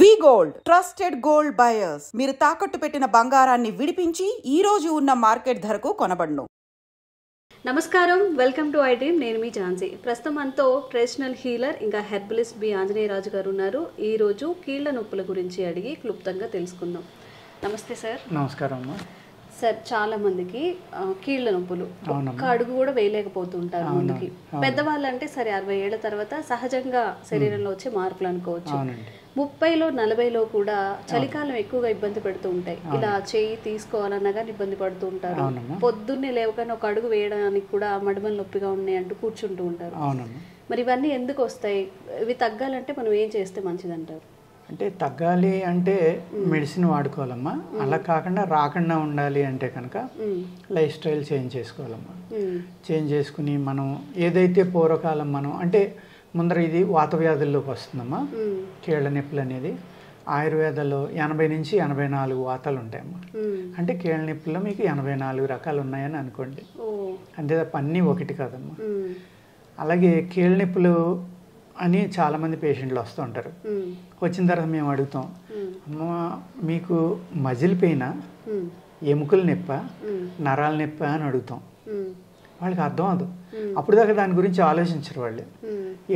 వి gold trusted gold buyers మీరు తాకట్టు పెట్టిన బంగారాన్ని విడిపించి ఈ రోజు ఉన్న మార్కెట్ ధరకు కొనబడును. నమస్కారం, వెల్కమ్ టు ఐ డ్రీమ్. నేను మీ ఝాన్సీ. ప్రస్తుతం మనతో ట్రెడిషనల్ హీలర్ ఇంకా హెర్బలిస్ట్ బి ఆంజనేయరాజు గారు ఉన్నారు. ఈ రోజు కీళ్ల నొప్పుల గురించి అడిగి క్లుప్తంగా తెలుసుకుందాం. నమస్తే సార్. నమస్కారం అమ్మా. సార్, చాలా మందికి కీళ్ల నొప్పులు ఒక్క అడుగు కూడా వేయలేకపోతుంటారు. ముందుకి పెద్దవాళ్ళు అంటే సరే 60 ఏళ్ల తర్వాత సహజంగా శరీరంలో వచ్చే మార్పులు అనుకోవచ్చు. 30లో 40లో కూడా చలికాలం ఎక్కువగా ఇబ్బంది పెడుతూ ఉంటాయి. ఇలా చేయి తీసుకోవాలన్నా కానీ ఇబ్బంది పడుతూ ఉంటారు. పొద్దున్నే లేవగానే ఒక అడుగు వేయడానికి కూడా మడమలు నొప్పిగా ఉన్నాయి అంటూ కూర్చుంటూ ఉంటారు. మరి ఇవన్నీ ఎందుకు వస్తాయి? ఇవి తగ్గాలంటే మనం ఏం చేస్తే మంచిదంటారు? అంటే తగ్గాలి అంటే మెడిసిన్ వాడుకోవాలమ్మా. అలా కాకుండా రాకుండా ఉండాలి అంటే కనుక లైఫ్ స్టైల్ చేంజ్ చేసుకోవాలమ్మా. చేంజ్ చేసుకుని మనం ఏదైతే పూర్వకాలం మనం అంటే ముందర ఇది వాత వ్యాధుల్లోకి వస్తుందమ్మా. కీళ్ళ నొప్పులు అనేది ఆయుర్వేదాల్లో 80 నుంచి 84 వాతాలు ఉంటాయమ్మా. అంటే కీళ్ళ నొప్పుల్లో మీకు 84 రకాలు ఉన్నాయని అనుకోండి. అంతే తప్ప అన్నీ ఒకటి కాదమ్మా. అలాగే కీళ్ళ నొప్పులు అని చాలామంది పేషెంట్లు వస్తూ ఉంటారు. వచ్చిన తర్వాత మేము అడుగుతాం, అమ్మ మీకు మజిల్ పెయినా, ఎముకల నొప్ప, నరాల నొప్ప అని అడుగుతాం. వాళ్ళకి అర్థం అవ్వదు. అప్పుడు దాకా దాని గురించి ఆలోచించరు వాళ్ళు.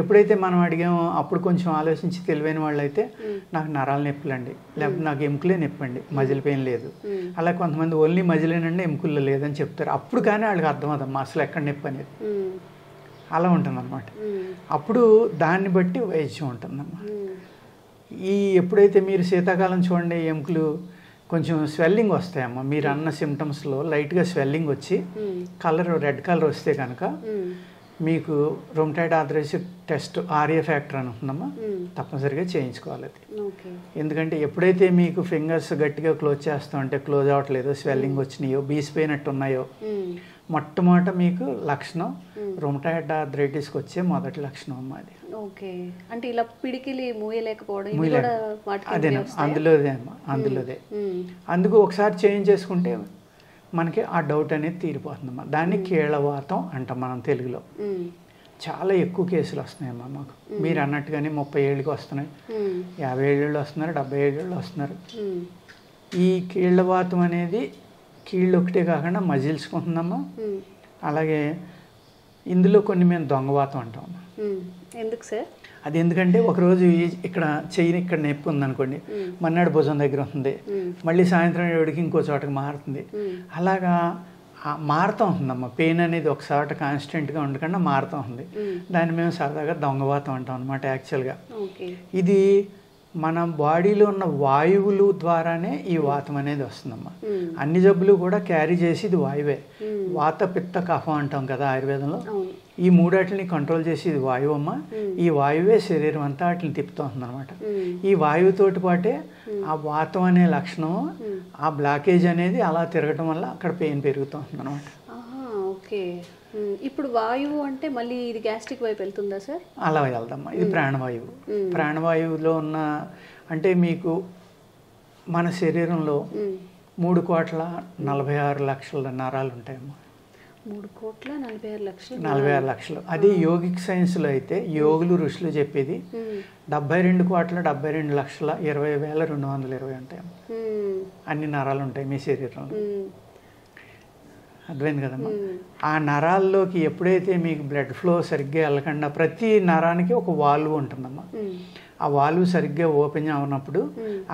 ఎప్పుడైతే మనం అడిగామో అప్పుడు కొంచెం ఆలోచించి తెలివైన వాళ్ళు అయితే నాకు నరాల నొప్పులండి, లేకపోతే నాకు ఎముకలే నొప్పండి, మజిల్ పెయిన్ లేదు. అలా కొంతమంది ఓన్లీ మజిలేనండి ఎముకల్లో లేదని చెప్తారు. అప్పుడు కానీ వాళ్ళకి అర్థం అవ్వదమ్మా అసలు ఎక్కడ నొప్పి అనేది. అలా ఉంటుందన్నమాట. అప్పుడు దాన్ని బట్టి వైద్యం ఉంటుందమ్మా. ఎప్పుడైతే మీరు శీతాకాలం చూడండి ఎముకలు కొంచెం స్వెల్లింగ్ వస్తాయమ్మా. మీరు అన్న సిమ్టమ్స్లో లైట్గా స్వెల్లింగ్ వచ్చి కలర్ రెడ్ కలర్ వస్తే కనుక మీకు rheumatoid arthritis test RA factor అని ఉంటుందమ్మా. తప్పనిసరిగా చేయించుకోవాలి అది. ఎందుకంటే ఎప్పుడైతే మీకు ఫింగర్స్ గట్టిగా క్లోజ్ చేస్తాం అంటే క్లోజ్ అవ్వట్లేదో, స్వెల్లింగ్ వచ్చినాయో, బీసిపోయినట్టు ఉన్నాయో, మొట్టమొదట మీకు లక్షణం రొమటాయిడ్ ఆర్థరైటిస్కి వచ్చే మొదటి లక్షణం అమ్మా అది. ఓకే, అంటే ఇలా పిడికిలి మూయలేకపోవడం అదే అందులోదే అమ్మా, అందులోదే. అందుకు ఒకసారి చేంజ్ చేసుకుంటే మనకి ఆ డౌట్ అనేది తీరిపోతుందమ్మా. దాన్ని కీళ్ళవాతం అంటాం మనం తెలుగులో. చాలా ఎక్కువ కేసులు వస్తున్నాయమ్మా మాకు. మీరు అన్నట్టుగానే 30 ఏళ్ళకి వస్తున్నాయి, 50 ఏళ్ళు వస్తున్నారు, 70 ఏళ్ళు వస్తున్నారు. ఈ కీళ్ళవాతం అనేది కీళ్ళు ఒకటే కాకుండా మజిల్స్కి ఉంటుందమ్మా. అలాగే ఇందులో కొన్ని మేము దొంగవాతం అంటామమ్మా. ఎందుకు సార్? అది ఎందుకంటే ఒకరోజు ఇక్కడ చెయ్యి ఇక్కడ నొప్పి ఉందనుకోండి, మన్నాడు భుజం దగ్గర ఉంటుంది, మళ్ళీ సాయంత్రం 7కి ఇంకో చోటకి మారుతుంది. అలాగా మారుతూ ఉంటుందమ్మా. పెయిన్ అనేది ఒక చోట కాన్స్టెంట్గా ఉండకుండా మారుతూ ఉంది. దాన్ని మేము సరదాగా దొంగవాతం అంటాం అనమాట. యాక్చువల్గా ఇది మన బాడీలో ఉన్న వాయువులు ద్వారానే ఈ వాతం అనేది వస్తుందమ్మా. అన్ని జబ్బులు కూడా క్యారీ చేసి ఇది వాయువే. వాత, పిత్త, కఫం అంటాం కదా ఆయుర్వేదంలో. ఈ మూడాటిని కంట్రోల్ చేసి ఇది వాయువు అమ్మ. ఈ వాయువే శరీరం అంతా వాటిని తిప్పుతూ ఉంటుంది అనమాట. ఈ వాయువుతోటి పాటే ఆ వాతం అనే లక్షణం, ఆ బ్లాకేజ్ అనేది అలా తిరగటం వల్ల అక్కడ పెయిన్ పెరుగుతూ ఉంటుంది అనమాట. ఓకే, ఇప్పుడు వాయువు అంటే మళ్ళీ ఇది గ్యాస్ట్రిక్ వైపు వెళ్తుందా సార్? అలా వెళ్దామా. ఇది ప్రాణవాయువు. ప్రాణవాయువులో ఉన్న అంటే మీకు మన శరీరంలో 3,46,00,000 నరాలు ఉంటాయమ్మా. 3,46,00,000. 46,00,000. అది యోగిక్ సైన్స్లో అయితే యోగులు ఋషులు చెప్పేది 72,72,20,220 ఉంటాయమ్మా. అన్ని నరాలు ఉంటాయి మీ శరీరంలో. అర్థమైంది కదమ్మా. ఆ నరాల్లోకి ఎప్పుడైతే మీకు బ్లడ్ ఫ్లో సరిగ్గా వెళ్ళకుండా, ప్రతి నరానికి ఒక వాల్వ్ ఉంటుందమ్మా. ఆ వాల్వ్ సరిగ్గా ఓపెన్ అవునప్పుడు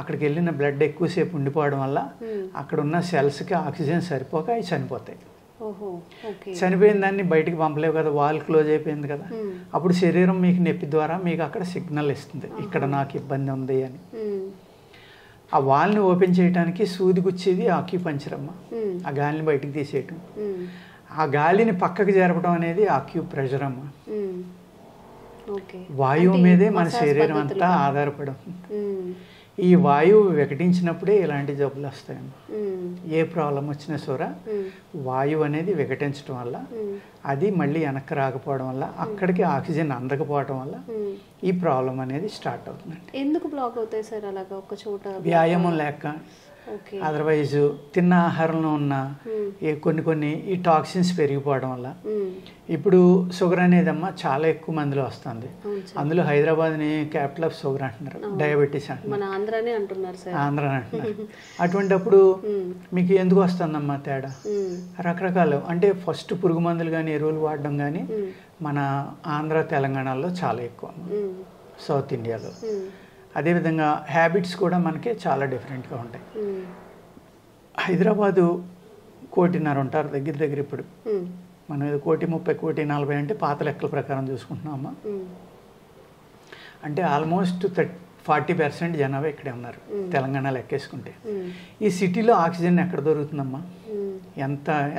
అక్కడికి వెళ్ళిన బ్లడ్ ఎక్కువసేపు ఉండిపోవడం వల్ల అక్కడ ఉన్న సెల్స్కి ఆక్సిజన్ సరిపోక అవి చనిపోతాయి. చనిపోయిన దాన్ని బయటికి పంపలేవు కదా, వాల్ క్లోజ్ అయిపోయింది కదా. అప్పుడు శరీరం మీకు నొప్పి ద్వారా మీకు అక్కడ సిగ్నల్ ఇస్తుంది, ఇక్కడ నాకు ఇబ్బంది ఉంది అని. ఆ వాల్ని ఓపెన్ చేయడానికి సూది గుచ్చేది ఆక్యుపంక్చర్ అమ్మ. ఆ గాలిని బయటికి తీసేయటం, ఆ గాలిని పక్కకు జరపడం అనేది ఆక్యుప్రెషర్ అమ్మ. వాయువు మీదే మన శరీరం అంతా ఆధారపడి ఉంటుంది. ఈ వాయువు వికటించినప్పుడే ఇలాంటి జబ్బులు వస్తాయమ్మా. ఏ ప్రాబ్లం వచ్చినా సరే వాయువు అనేది వికటించడం వల్ల, అది మళ్ళీ వెనక్కి రాకపోవడం వల్ల, అక్కడికి ఆక్సిజన్ అందకపోవడం వల్ల ఈ ప్రాబ్లం అనేది స్టార్ట్ అవుతుందండి. ఎందుకు బ్లాక్ అవుతాయి సార్ అలాగా ఒక చోట? వ్యాయామం లేక, అదర్వైజ్ తిన్న ఆహారంలో ఉన్న కొన్ని ఈ టాక్సిన్స్ పెరిగిపోవడం వల్ల ఇప్పుడు షుగర్ అనేదమ్మా చాలా ఎక్కువ మందిలో వస్తుంది. అందులో హైదరాబాద్ని క్యాపిటల్ ఆఫ్ షుగర్ అంటున్నారు, డయాబెటీస్ అంటున్నారు, ఆంధ్ర అంటున్నారు. అటువంటిప్పుడు మీకు ఎందుకు వస్తుందమ్మా తేడా? రకరకాలు అంటే ఫస్ట్ పురుగు మందులు కానీ ఎరువులు వాడడం కానీ మన ఆంధ్ర తెలంగాణలో చాలా ఎక్కువ, సౌత్ ఇండియాలో. అదేవిధంగా హ్యాబిట్స్ కూడా మనకి చాలా డిఫరెంట్గా ఉంటాయి. హైదరాబాదు 1.5 ఉంటారు దగ్గర దగ్గర. ఇప్పుడు మనం 1,30,00,000 1,40,00,000 అంటే పాత లెక్కల ప్రకారం చూసుకుంటున్నామా, అంటే ఆల్మోస్ట్ 40% జనాభా ఇక్కడే ఉన్నారు తెలంగాణ లెక్కేసుకుంటే. ఈ సిటీలో ఆక్సిజన్ ఎక్కడ దొరుకుతుందమ్మా?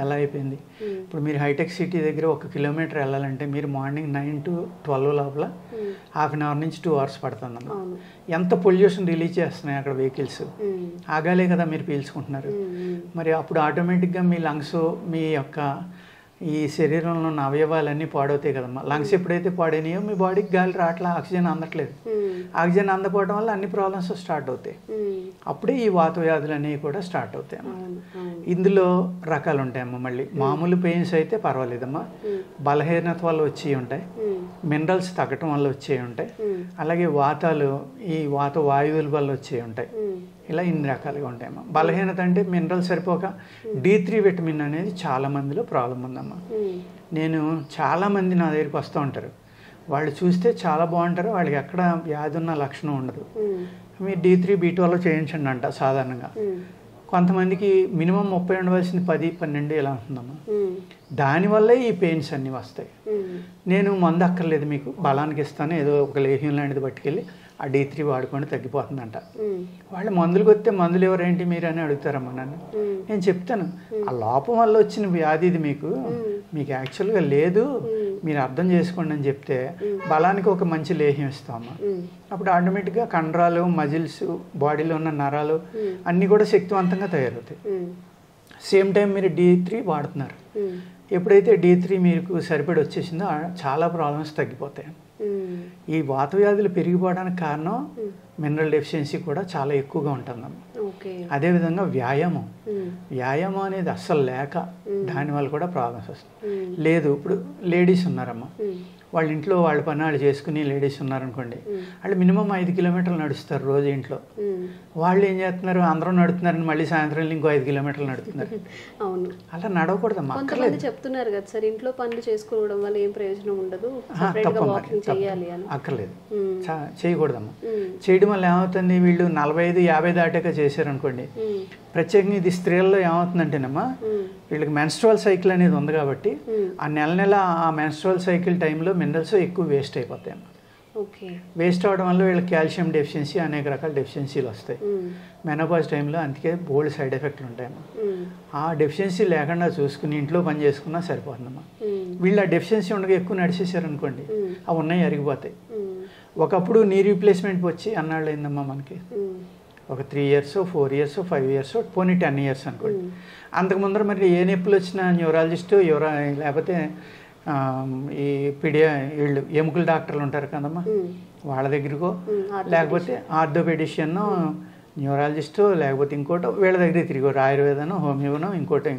ఎలా అయిపోయింది. ఇప్పుడు మీరు హైటెక్ సిటీ దగ్గర 1 కిలోమీటర్ వెళ్ళాలంటే మీరు మార్నింగ్ 9 to 12 లోపల ½ అన్ అవర్ నుంచి 2 hours పడుతుందమ్మా. ఎంత పొల్యూషన్ రిలీజ్ చేస్తున్నాయి అక్కడ వెహికల్స్, ఆగాలే కదా మీరు పీల్చుకుంటున్నారు. మరి అప్పుడు ఆటోమేటిక్గా మీ లంగ్స్, మీ యొక్క ఈ శరీరంలో ఉన్న అవయవాలన్నీ పాడవుతాయి కదమ్మా. లంగ్స్ ఎప్పుడైతే పాడైనాయో మీ బాడీకి గాలి రావట్లా, ఆక్సిజన్ అందట్లేదు. ఆక్సిజన్ అందకపోవడం వల్ల అన్ని ప్రాబ్లమ్స్ స్టార్ట్ అవుతాయి. అప్పుడే ఈ వాత వ్యాధులు అనేవి కూడా స్టార్ట్ అవుతాయి అమ్మా. ఇందులో రకాలు ఉంటాయమ్మా. మళ్ళీ మామూలు పెయిన్స్ అయితే పర్వాలేదమ్మా, బలహీనత వల్ల వచ్చి ఉంటాయి, మినరల్స్ తగ్గటం వల్ల వచ్చే ఉంటాయి, అలాగే వాతాలు ఈ వాత వాయువుల వల్ల వచ్చే ఉంటాయి. ఇలా ఇన్ని రకాలుగా ఉంటాయమ్మా. బలహీనత అంటే మినరల్ సరిపోక D3 విటమిన్ అనేది చాలా మందిలో ప్రాబ్లం ఉందమ్మా. నేను చాలామంది నా దగ్గరికి వస్తూ ఉంటారు, వాళ్ళు చూస్తే చాలా బాగుంటారు, వాళ్ళకి ఎక్కడ వ్యాధి ఉన్న లక్షణం ఉండదు. మీరు D3 B12 చేయించండి అంట సాధారణంగా. కొంతమందికి మినిమం 30 ఉండవలసింది 10, 12 ఇలా ఉంటుందమ్మా. దానివల్లే ఈ పెయిన్స్ అన్నీ వస్తాయి. నేను మందు అక్కర్లేదు, మీకు బలానికి ఇస్తాను, ఏదో ఒక లేహ్యం లాంటిది పట్టుకెళ్ళి ఆ D3 వాడుకొని తగ్గిపోతుందంట. వాళ్ళు మందులకు వస్తే మందులు ఎవరేంటి మీరు అని అడుగుతారమ్మా నన్ను. నేను చెప్తాను, ఆ లోపం వల్ల వచ్చిన వ్యాధి ఇది, మీకు యాక్చువల్గా లేదు, మీరు అర్థం చేసుకోండి అని చెప్తే బలానికి ఒక మంచి లేహ్యం ఇస్తామమ్మా. అప్పుడు ఆటోమేటిక్గా కండరాలు, మజిల్స్, బాడీలో ఉన్న నరాలు అన్నీ కూడా శక్తివంతంగా తయారవుతాయి. సేమ్ టైం మీరు D3 వాడుతున్నారు. ఎప్పుడైతే D3 మీకు సరిపడి వచ్చేసిందో చాలా ప్రాబ్లమ్స్ తగ్గిపోతాయి. ఈ వాత వ్యాధులు పెరిగిపోవడానికి కారణం మినరల్ డెఫిషియన్సీ కూడా చాలా ఎక్కువగా ఉంటుందమ్మా. అదేవిధంగా వ్యాయామం అనేది అస్సలు లేక దానివల్ల కూడా ప్రాబ్లమ్స్ వస్తాయి. లేదు, ఇప్పుడు లేడీస్ ఉన్నారమ్మా, వాళ్ళ ఇంట్లో వాళ్ళ పని వాళ్ళు చేసుకుని లేడీస్ ఉన్నారనుకోండి, వాళ్ళు మినిమం 5 కిలోమీటర్లు నడుస్తారు రోజు ఇంట్లో. వాళ్ళు ఏం చేస్తున్నారు, అందరూ నడుతున్నారని మళ్ళీ సాయంత్రం ఇంకో 5 కిలోమీటర్లు నడుతున్నారు. అవును, అలా నడవకూడదమ్మా. కొంతమంది చెప్తున్నారు కదా సార్, ఇంట్లో పనులు చేసుకోవడం వల్ల ఏం ప్రయోజనం ఉండదు, అక్కర్లేదు, చేయకూడదమ్మా. చేయడం వల్ల ఏమవుతుంది, వీళ్ళు 45-50 దాటాక చేశారనుకోండి, ప్రత్యేకంగా ఇది స్త్రీల్లో ఏమవుతుందంటేనమ్మా, వీళ్ళకి మెన్స్ట్రువల్ సైకిల్ అనేది ఉంది కాబట్టి ఆ నెల ఆ మెన్స్ట్రువల్ సైకిల్ టైంలో మినరల్స్ ఎక్కువ వేస్ట్ అయిపోతాయమ్మా. వేస్ట్ అవడం వల్ల వీళ్ళకి కాల్షియం డెఫిషియన్సీ, అనేక రకాల డెఫిషియన్సీలు వస్తాయి మెనోపాజ్ టైంలో. అందుకే బోల్డ్ సైడ్ ఎఫెక్ట్లు ఉంటాయమ్మా. ఆ డెఫిషియన్సీ లేకుండా చూసుకుని ఇంట్లో పని చేసుకున్నా సరిపోతుందమ్మా. వీళ్ళు ఆ డెఫిషియన్సీ ఉండగా ఎక్కువ నడిచేసారనుకోండి, అవి ఉన్నాయి అరిగిపోతాయి. ఒకప్పుడు నీ రీప్లేస్మెంట్ వచ్చి అన్నాళ్ళు అయిందమ్మా మనకి, ఒక 3 years, 4 years, 5 years, పోనీ 10 years అనుకోండి. అంతకు ముందర మరి ఏ నొప్పులు వచ్చినా న్యూరాలజిస్టు లేకపోతే ఈ వీళ్ళు ఎముకల డాక్టర్లు ఉంటారు కదమ్మా, వాళ్ళ దగ్గరకో లేకపోతే ఆర్థోపెడిషియన్నో, న్యూరాలజిస్టో లేకపోతే ఇంకోటో వీళ్ళ దగ్గర తిరిగో, ఆయుర్వేదనో, హోమియోనో, ఇంకోటో.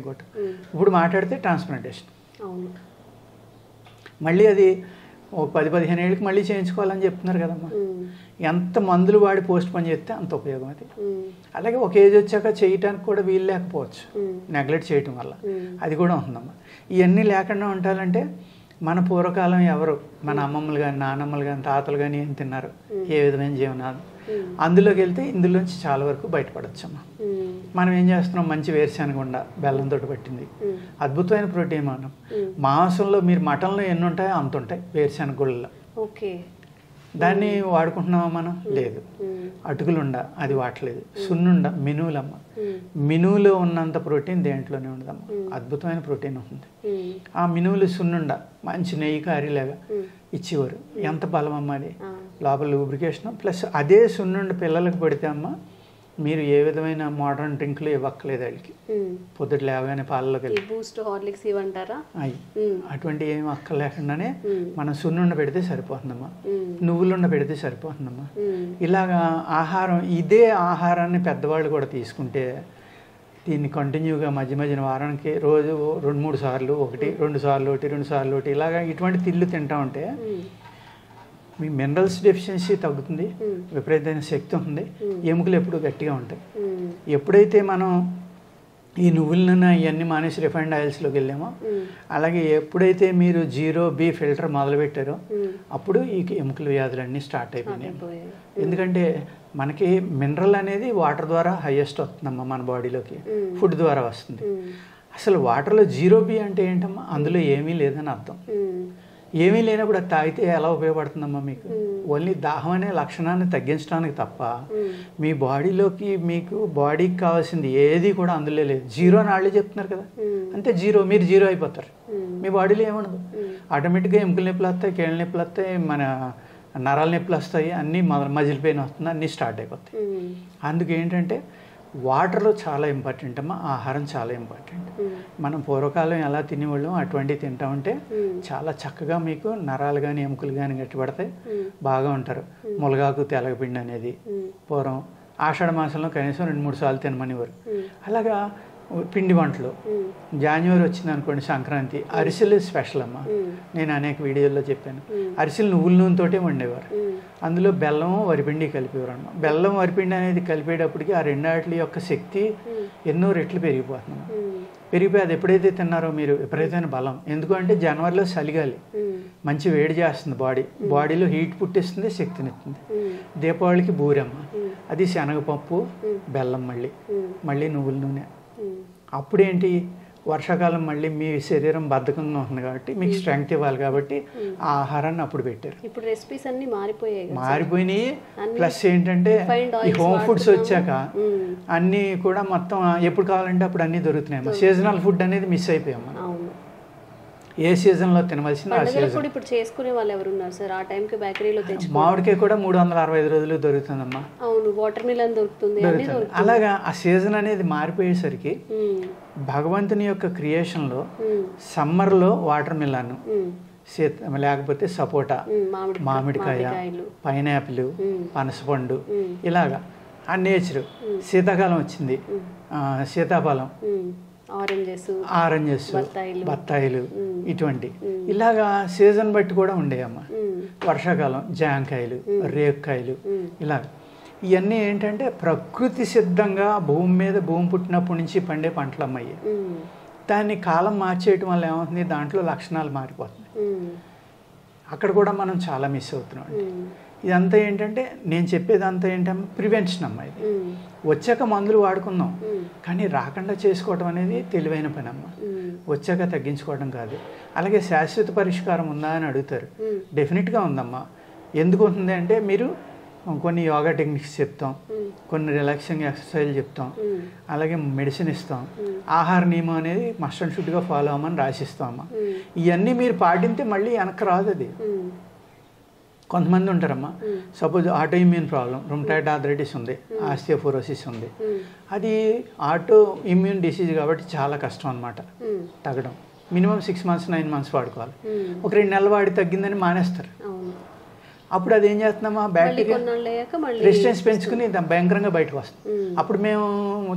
ఇప్పుడు మాట్లాడితే ట్రాన్స్ప్లాంటేషన్. మళ్ళీ అది ఒక 10-15 ఏళ్ళకి మళ్ళీ చేయించుకోవాలని చెప్తున్నారు కదమ్మా. ఎంత మందులు వాడి పోస్ట్ పోన్ చేస్తే అంత ఉపయోగం అది. అలాగే ఒక ఏజ్ వచ్చాక చేయటానికి కూడా వీలు లేకపోవచ్చు, నెగ్లెక్ట్ చేయటం వల్ల. అది కూడా ఉందమ్మా. ఇవన్నీ లేకుండా ఉండాలంటే మన పూర్వకాలం ఎవరు, మన అమ్మమ్మలు కానీ, నానమ్మలు కానీ, తాతలు కానీ ఏం తిన్నారు, ఏ విధమైన జీవనాలు, అందులోకి వెళ్తే ఇందులోంచి చాలా వరకు బయటపడచ్చమ్మా. మనం ఏం చేస్తున్నాం, మంచి వేరుశనగ ఉండ బెల్లంతో పట్టింది, అద్భుతమైన ప్రోటీన్. మనం మాంసంలో, మీరు మటన్లో ఎన్ని ఉంటాయో అంత ఉంటాయి వేరుశనగ గుళ్ళలో. దాన్ని వాడుకుంటున్నామా మనం? లేదు. అటుకులుండ అది వాడలేదు. సున్నుండ, మినువులమ్మ, మినువులో ఉన్నంత ప్రోటీన్ దేంట్లోనే ఉండదమ్మా. అద్భుతమైన ప్రోటీన్ ఉంటుంది. ఆ మినువులు సున్నుండ మంచి నెయ్యి కారీలాగా ఇచ్చేవారు. ఎంత బలం అమ్మ అది, లోపల లూబ్రికేషన్. ప్లస్ అదే సున్నుండ పిల్లలకు పెడితే అమ్మ మీరు ఏ విధమైన మోడర్న్ డ్రింక్లు ఇవ్వక్కలేదు వాళ్ళకి. పొద్దుట లేవగానే పాలలోకి వెళ్ళి బూస్ట్ హార్లిక్స్ ఇవ్వంటారా? అటువంటి ఏమి అక్కర్లేకుండానే మనం సున్నుండ పెడితే సరిపోతుందమ్మా, నువ్వులుండ పెడితే సరిపోతుందమ్మా. ఇలాగా ఆహారం, ఇదే ఆహారాన్ని పెద్దవాళ్ళు కూడా తీసుకుంటే దీన్ని కంటిన్యూగా మధ్య మధ్యన వారానికి రోజు 2-3 సార్లు, 1-2 సార్లు, 2 సార్లు ఇలాగా ఇటువంటి తిళ్ళు తింటా ఉంటే మీ మినరల్స్ డెఫిషియన్సీ తగ్గుతుంది, విపరీతమైన శక్తి ఉంటుంది, ఎముకలు ఎప్పుడు గట్టిగా ఉంటాయి. ఎప్పుడైతే మనం ఈ నువ్వుల నూనె ఇవన్నీ మానేసి రిఫైండ్ ఆయిల్స్లోకి వెళ్ళామో, అలాగే ఎప్పుడైతే మీరు 0B ఫిల్టర్ మొదలుపెట్టారో అప్పుడు ఈ ఎముకల వ్యాధులన్నీ స్టార్ట్ అయిపోయినాయి. ఎందుకంటే మనకి మినరల్ అనేది వాటర్ ద్వారా హైయెస్ట్ వస్తుందమ్మా మన బాడీలోకి, ఫుడ్ ద్వారా వస్తుంది. అసలు వాటర్లో 0B అంటే ఏంటమ్మా, అందులో ఏమీ లేదని అర్థం. ఏమీ లేనప్పుడు అది తాగితే ఎలా ఉపయోగపడుతుందమ్మా మీకు? ఓన్లీ దాహం అనే లక్షణాన్ని తగ్గించడానికి తప్ప మీ బాడీలోకి మీకు బాడీకి కావాల్సింది ఏది కూడా అందులో లేదు. 0 అని వాళ్ళే చెప్తున్నారు కదా, అంతే 0, మీరు 0 అయిపోతారు. మీ బాడీలో ఏముండదు. ఆటోమేటిక్గా ఎముకల నొప్పులు వస్తాయి, కీళ్ళ నొప్పులు వస్తాయి, మన నరాల నొప్పులు వస్తాయి, అన్నీ మజిల్ పెయిన్ వస్తుంది, అన్నీ స్టార్ట్ అయిపోతాయి. అందుకు ఏంటంటే వాటర్లో చాలా ఇంపార్టెంట్ అమ్మా, ఆహారం చాలా ఇంపార్టెంట్. మనం పూర్వకాలం ఎలా తినేవాళ్ళం అటువంటివి తింటా ఉంటే చాలా చక్కగా మీకు నరాలు కానీ ఎముకలు కానీ గట్టిపడతాయి, బాగా ఉంటారు. ములగాకు తెలగపిండి అనేది పూర్వం ఆషాఢ మాసంలో కనీసం 2-3 సార్లు తినమనివారు. అలాగా పిండి వంటలు జాన్యువరి వచ్చింది అనుకోండి, సంక్రాంతి, అరిసెలు స్పెషల్ అమ్మ. నేను అనేక వీడియోల్లో చెప్పాను. అరిసెలు నువ్వుల నూనెతోటే వండేవారు, అందులో బెల్లం వరిపిండి కలిపేవారు అన్నమాట. బెల్లం వరిపిండి అనేది కలిపేటప్పటికి ఆ రెండాటి యొక్క శక్తి ఎన్నో రెట్లు పెరిగిపోతుంది. పెరిగిపోయి అది ఎప్పుడైతే తిన్నారో మీరు విపరీతమైన బలం. ఎందుకంటే జనవరిలో చలిగాలి, మంచి వేడి చేస్తుంది, బాడీలో హీట్ పుట్టిస్తుంది, శక్తినిస్తుంది. దీపావళికి బూరమ్మ, అది శనగపప్పు బెల్లం, మళ్ళీ నువ్వుల నూనె. అప్పుడేంటి, వర్షాకాలం మళ్ళీ మీ శరీరం బద్ధకంగా ఉంటుంది కాబట్టి మీకు స్ట్రెంగ్త్ ఇవ్వాలి కాబట్టి ఆ ఆహారాన్ని అప్పుడు పెట్టారు. ఇప్పుడు రెసిపీస్ అన్ని మారిపోయినాయి. ప్లస్ ఏంటంటే ఈ హోమ్ ఫుడ్స్ వచ్చాక అన్నీ కూడా మొత్తం ఎప్పుడు కావాలంటే అప్పుడు అన్నీ దొరుకుతున్నాయి. సీజనల్ ఫుడ్ అనేది మిస్ అయిపోయాం మనం. ఏ సీజన్లో తినవలసింది ఆ సీజన్. ఇప్పుడు చేసుకునే వాళ్ళు ఎవరు ఉన్నారు సార్? ఆ టైంకి బేకరీలో తెచ్చుకో. మామిడికాయ కూడా 365 రోజులు దొరుకుతుందమ్మా. అవును, వాటర్ మిలన్ దొరుకుతుంది. అలాగా ఆ సీజన్ అనేది మారిపోయేసరికి భగవంతుని యొక్క క్రియేషన్లో సమ్మర్లో వాటర్ మిలన్, లేకపోతే సపోటా, మామిడికాయ, పైనాపిల్, పనసపండు, ఇలాగా ఆ నేచర్. శీతాకాలం వచ్చింది, సీతాఫలం, ఆరెంజెస్, బత్తాయిలు, ఇటువంటి ఇలాగా సీజన్ బట్టి కూడా ఉండేవమ్మా. వర్షాకాలం జాంకాయలు, రేక్కాయలు, ఇలాగ ఇవన్నీ ఏంటంటే ప్రకృతి సిద్ధంగా భూమి పుట్టినప్పటి నుంచి పండే పంటలు అమ్మాయి. దాన్ని కాలం మార్చేయటం వల్ల ఏమవుతుంది, దాంట్లో లక్షణాలు మారిపోతున్నాయి. అక్కడ కూడా మనం చాలా మిస్ అవుతున్నాం. ఇదంతా ఏంటంటే నేను చెప్పేదంతా ఏంటమ్మా, ప్రివెన్షన్ అమ్మా. ఇది వచ్చాక మందులు వాడుకుందాం, కానీ రాకుండా చేసుకోవడం అనేది తెలివైన పని అమ్మ. వచ్చాక తగ్గించుకోవడం కాదు. అలాగే శాశ్వత పరిష్కారం ఉందా అని అడుగుతారు. డెఫినెట్గా ఉందమ్మా. ఎందుకు ఉంటుంది అంటే మీరు కొన్ని యోగా టెక్నిక్స్ చెప్తాం, కొన్ని రిలాక్సింగ్ ఎక్సర్సైజ్ చెప్తాం, అలాగే మెడిసిన్ ఇస్తాం, ఆహార నియమం అనేది మస్ట్ అండ్ షుడ్గా ఫాలో అవ్వమని రాసిస్తాం అమ్మా. ఇవన్నీ మీరు పాటింటే మళ్ళీ వెనక్కి రాదు. అది కొంతమంది ఉంటారమ్మా, suppose auto immune problem, rheumatoid arthritis ఉంది, ఆస్టియోపోరోసిస్ ఉంది. అది ఆటో ఇమ్యూన్ డిసీజ్ కాబట్టి చాలా కష్టం అనమాట తగ్గడం. మినిమం 6 months 9 months వాడుకోవాలి. ఒక 2 నెలలు వాడి తగ్గిందని మానేస్తారు. అప్పుడు అది ఏం చేస్తున్నామా, బ్యాక్టీరియా రెసిస్టెన్స్ పెంచుకుని భయంకరంగా బయటకు వస్తుంది. అప్పుడు మేము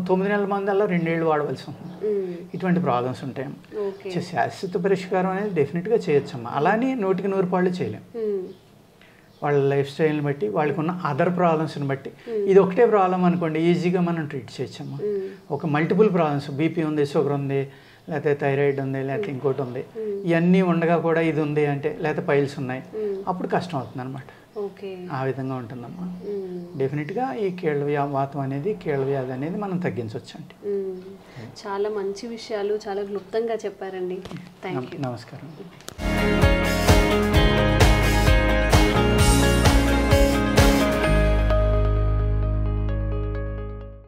9 నెలల మందల్లో 2 ఏళ్ళు వాడవలసి ఉంటుంది. ఇటువంటి ప్రాబ్లమ్స్ ఉంటాయి. శాశ్వత పరిష్కారం అనేది డెఫినెట్గా చేయొచ్చమ్మా. అలానే 100కి 100 పాళ్ళు చేయలేం. వాళ్ళ లైఫ్ స్టైల్ని బట్టి, వాళ్ళకు ఉన్న అదర్ ప్రాబ్లమ్స్ని బట్టి. ఇది ఒకటే ప్రాబ్లం అనుకోండి, ఈజీగా మనం ట్రీట్ చేయొచ్చమ్మా. ఒక మల్టిపుల్ ప్రాబ్లమ్స్, బీపీ ఉంది, షుగర్ ఉంది, లేకపోతే థైరాయిడ్ ఉంది, లేకపోతే ఇంకోటి ఉంది, ఇవన్నీ ఉండగా కూడా ఇది ఉంది అంటే, లేకపోతే పైల్స్ ఉన్నాయి, అప్పుడు కష్టం అవుతుంది అనమాట. ఆ విధంగా ఉంటుందమ్మా. డెఫినెట్గా ఈ వాతం అనేది, కీళ్ళ వ్యాధి అనేది మనం తగ్గించవచ్చు అండి. చాలా మంచి విషయాలు చాలా క్లుప్తంగా చెప్పారండి. Thank you. నమస్కారం.